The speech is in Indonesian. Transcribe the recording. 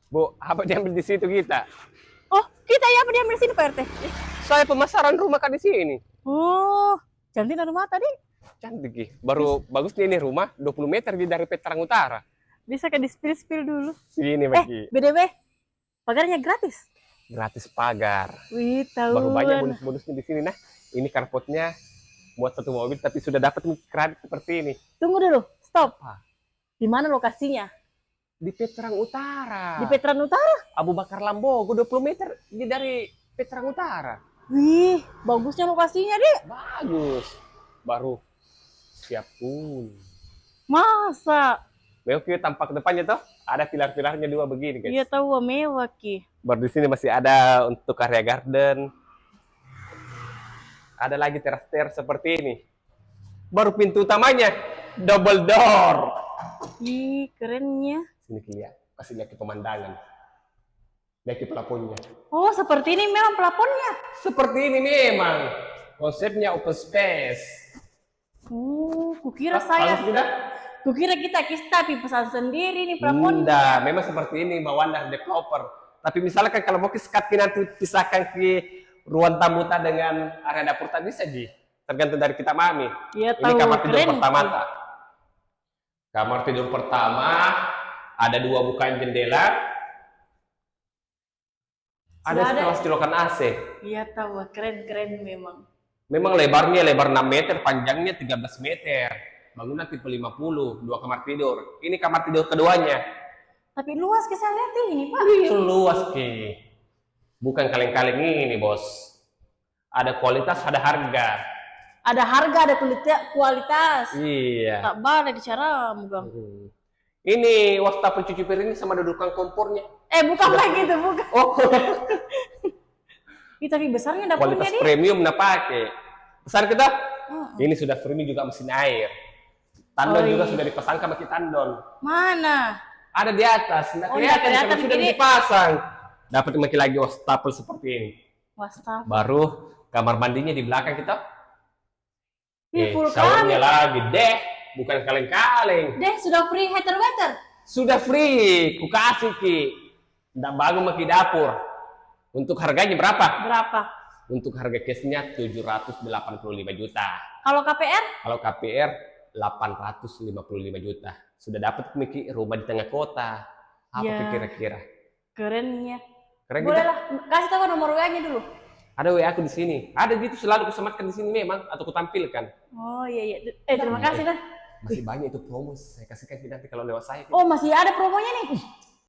Bu, apa diambil di situ kita? Oh, kita ya apa diambil sini Pak RT? Saya pemasaran rumah kan di sini. Oh, cantik rumah tadi. Cantik, Ki. Baru bagusnya ini rumah 20 meter dari Petarang Utara. Bisa ke di-spill dulu. Sini, Bagi. BDW, pagarnya gratis. Gratis pagar. Wih, tahu. Baru banyak bonus-bonusnya di sini. Nah, ini carportnya buat satu mobil, tapi sudah dapat kredit seperti ini. Tunggu dulu, stop. Apa? Di mana lokasinya? Di Petarang Utara. Di Veteran Utara? Abu Bakar Lambogo, 20 meter dari Petarang Utara. Wih, bagusnya lokasinya, Dek. Bagus. Baru siap pun. Masa? Memang kita tampak depannya tuh ada pilar-pilarnya dua begini, guys. Iya tahu, mewah, Ki. Baru di sini masih ada untuk area garden. Ada lagi teras-teras seperti ini. Baru pintu utamanya double door. Ih, kerennya. Sini lihat, kasih lihat ke pemandangan. Lihat ke pelaponnya. Oh, seperti ini memang pelafonnya. Seperti ini memang konsepnya open space. Kukira Bagus tidak? Kukira kita tapi pesan sendiri nih pelafonnya. Tidak, memang seperti ini bawaan dari developer. Tapi misalkan kalau mau nanti pisahkan ke ruang tamu dengan area dapur tak bisa, Ji. Tergantung dari kita mami. Ya, ini kamar tidur keren, pertama. Kamar tidur pertama ada dua bukaan jendela. Ada setelah cilokan AC. Iya tahu, keren memang. Memang lebarnya lebar 6 meter, panjangnya 13 meter. Bangunan tipe 50, dua kamar tidur. Ini kamar tidur keduanya. Tapi luas ke saya lihat ini, Pak. Luas, Ki. Bukan kaleng-kaleng ini, Bos. Ada kualitas, ada harga. Ada harga, ada kualitas. Iya. Tak boleh bicara, Mugang. Ini wastafel cuci piring sama dudukan kompornya. Bukan lagi itu, bukan. Oh. Tapi besarnya dapurnya Kualitas nih. premium nak pakai. Besar kita? Ini sudah premium juga mesin air. Tandon juga sudah dipasangkan pakai tandon. Mana? Ada di atas. Nggak kelihatan karena sudah dipasang. Dapat makin lagi wastafel seperti ini. Wastafel. Baru kamar mandinya di belakang kita. Full showernya lagi deh, bukan kaleng-kaleng. Deh, sudah free heater water. Sudah free, ku kasih, Ki. Nggak bangun maki dapur. Untuk harganya berapa? Berapa? Untuk harga cashnya 785 juta. Kalau KPR? Kalau KPR 855 juta. Sudah dapat Miki rumah di tengah kota. Apa kira-kira? Kerennya. Keren. Boleh lah, kasih tahu nomor WA-nya dulu. Ada WA aku di sini. Ada gitu selalu kusematkan di sini memang atau kutampilkan. Oh iya. Terima kasih dah. Masih banyak itu promo. Saya kasihkan nanti kalau lewat saya. Oh, masih ada promonya nih.